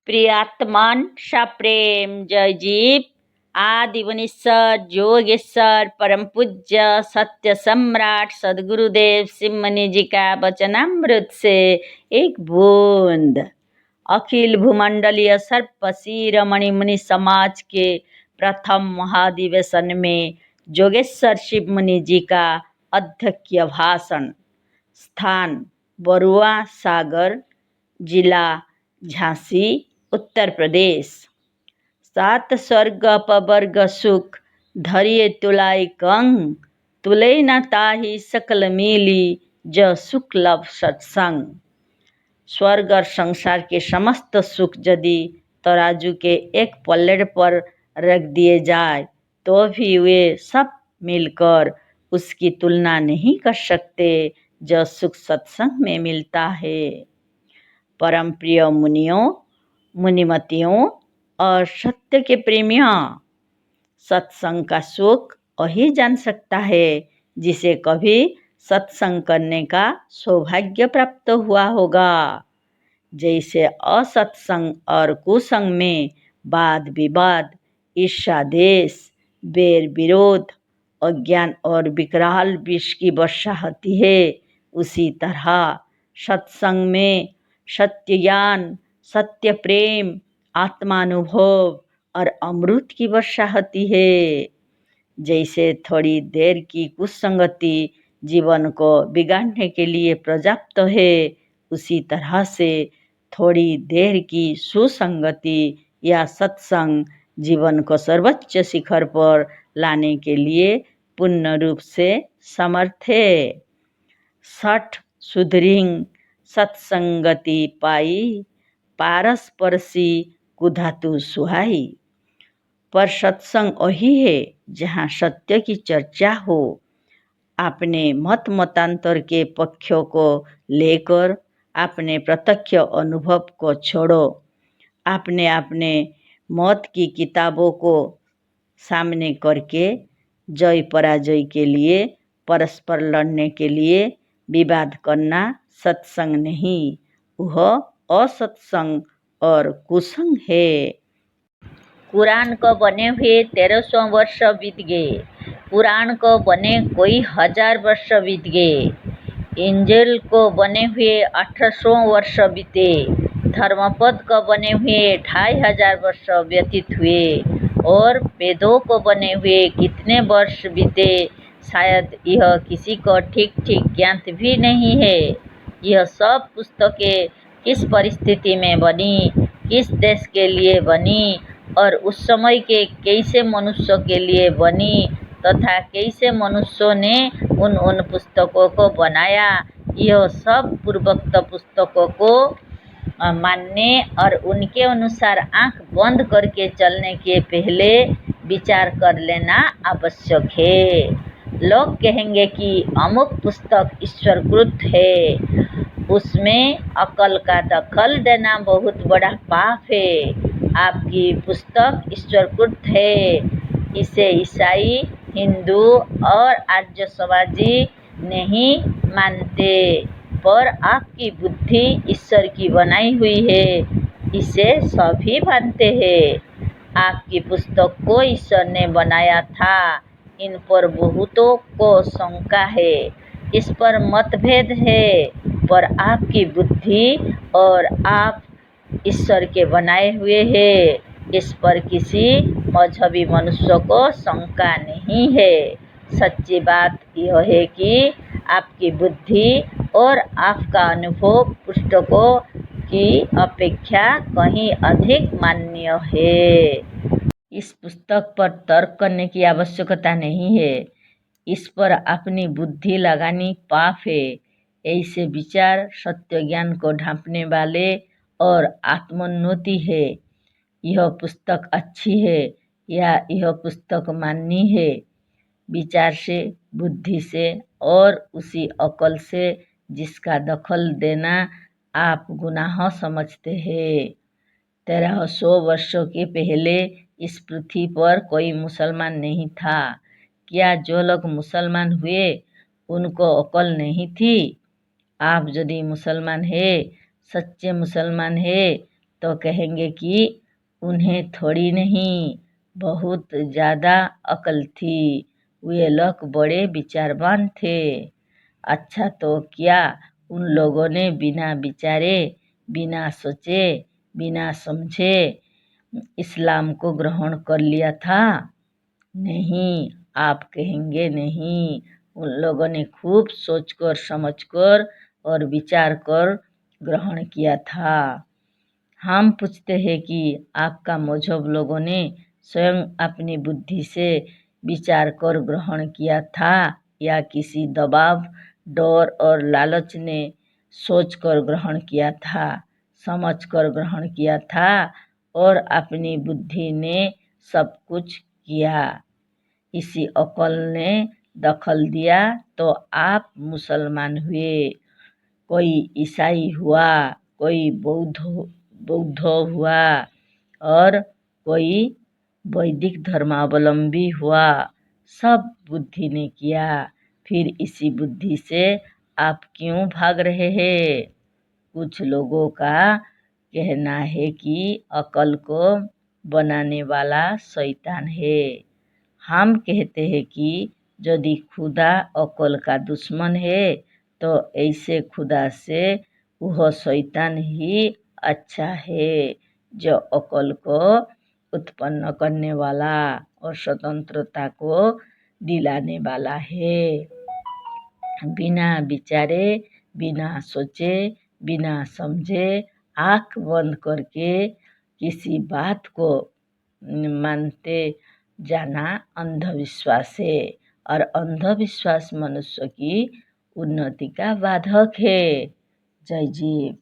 प्रियात्मन सप्रेम जय जीव आदिवनीश्वर योगेश्वर परम पूज्य सत्य सम्राट सदगुरुदेव सिमनी जी का वचनामृत से एक बूंद। अखिल भूमंडलीय सर्वशिरोमणि मुनि समाज के प्रथम महाधिवेशन में योगेश्वर शिव मुनि जी का अध्यक्षीय भाषण। स्थान बरुआ सागर, जिला झांसी, उत्तर प्रदेश। सात स्वर्ग अपवर्ग सुख धरिए तुलाई कंग, तुले न ताही सकल मिली ज सुख लभ सत्संग। स्वर्ग और संसार के समस्त सुख यदि तराजू के एक पल्ले पर रख दिए जाए तो भी वे सब मिलकर उसकी तुलना नहीं कर सकते जो सुख सत्संग में मिलता है। परम प्रिय मुनियों, मुनिमतियों और सत्य के प्रेमियों, सत्संग का सुख वही जान सकता है जिसे कभी सत्संग करने का सौभाग्य प्राप्त हुआ होगा। जैसे असत्संग और कुसंग में वाद विवाद, ईर्ष्या देश, बैर विरोध, अज्ञान और विकराल विष की वर्षा होती है, उसी तरह सत्संग में सत्य ज्ञान, सत्य प्रेम, आत्मानुभव और अमृत की वर्षा होती है। जैसे थोड़ी देर की कुसंगति जीवन को बिगाड़ने के लिए पर्याप्त है, उसी तरह से थोड़ी देर की सुसंगति या सत्संग जीवन को सर्वोच्च शिखर पर लाने के लिए पूर्ण रूप से समर्थ है। सठ सुधरिंग सत्संगति पाई, पारस परसी कुधातु सुहाई। पर सत्संग वही है जहाँ सत्य की चर्चा हो। अपने मत मतांतर के पक्षों को लेकर अपने प्रत्यक्ष अनुभव को छोड़ो। अपने मत की किताबों को सामने करके जय पराजय के लिए, परस्पर लड़ने के लिए विवाद करना सत्संग नहीं, वह असत्संग और कुसंग है। कुरान को बने हुए 1300 वर्ष बीत गए, पुराण को बने कोई 1000 वर्ष बीत गए, इंजिल को बने हुए 1800 वर्ष बीते, धर्मपद को बने हुए 2500 वर्ष व्यतीत हुए और वेदों को बने हुए कितने वर्ष बीते, शायद यह किसी को ठीक ठीक ज्ञात भी नहीं है। यह सब पुस्तकें किस परिस्थिति में बनी, किस देश के लिए बनी और उस समय के कैसे मनुष्यों के लिए बनी तथा कैसे मनुष्यों ने उन पुस्तकों को बनाया, यह सब पूर्वोक्त पुस्तकों को मानने और उनके अनुसार आंख बंद करके चलने के पहले विचार कर लेना आवश्यक है। लोग कहेंगे कि अमुक पुस्तक ईश्वरकृत है, उसमें अकल का दखल देना बहुत बड़ा पाप है। आपकी पुस्तक ईश्वरकृत है, इसे ईसाई, हिंदू और आर्य समाजी नहीं मानते, पर आपकी बुद्धि ईश्वर की बनाई हुई है, इसे सभी मानते हैं। आपकी पुस्तक को ईश्वर ने बनाया था, इन पर बहुतों को शंका है, इस पर मतभेद है, पर आपकी बुद्धि और आप ईश्वर के बनाए हुए हैं, इस पर किसी मजहबी मनुष्य को शंका नहीं है। सच्ची बात यह है कि आपकी बुद्धि और आपका अनुभव पुस्तकों की अपेक्षा कहीं अधिक मान्य है। इस पुस्तक पर तर्क करने की आवश्यकता नहीं है, इस पर अपनी बुद्धि लगानी पाप है। ऐसे विचार सत्य ज्ञान को ढांपने वाले और आत्मोन्नति है। यह पुस्तक अच्छी है या यह पुस्तक माननी है, विचार से, बुद्धि से और उसी अकल से जिसका दखल देना आप गुनाह समझते हैं। 1300 वर्षों के पहले इस पृथ्वी पर कोई मुसलमान नहीं था। क्या जो लोग मुसलमान हुए उनको अकल नहीं थी? आप यदि मुसलमान है, सच्चे मुसलमान है, तो कहेंगे कि उन्हें थोड़ी नहीं, बहुत ज़्यादा अकल थी, वे लोग बड़े विचारवान थे। अच्छा तो क्या उन लोगों ने बिना विचारे, बिना सोचे, बिना समझे इस्लाम को ग्रहण कर लिया था? नहीं, आप कहेंगे नहीं, उन लोगों ने खूब सोचकर समझकर और विचार कर ग्रहण किया था। हम पूछते हैं कि आपका मजहब लोगों ने स्वयं अपनी बुद्धि से विचार कर ग्रहण किया था या किसी दबाव, डर और लालच ने सोच कर ग्रहण किया था, समझ कर ग्रहण किया था और अपनी बुद्धि ने सब कुछ किया? इसी अकल ने दखल दिया तो आप मुसलमान हुए, कोई ईसाई हुआ, कोई बौद्ध हुआ और कोई वैदिक धर्मावलंबी हुआ। सब बुद्धि ने किया। फिर इसी बुद्धि से आप क्यों भाग रहे हैं? कुछ लोगों का कहना है कि अकल को बनाने वाला शैतान है। हम कहते हैं कि यदि खुदा अकल का दुश्मन है तो ऐसे खुदा से वह शैतान ही अच्छा है जो अकल को उत्पन्न करने वाला और स्वतंत्रता को दिलाने वाला है। बिना विचारे, बिना सोचे, बिना समझे, आँख बंद करके किसी बात को मानते जाना अंधविश्वास है और अंधविश्वास मनुष्य की उन्नति का बाधक है। जय जीव।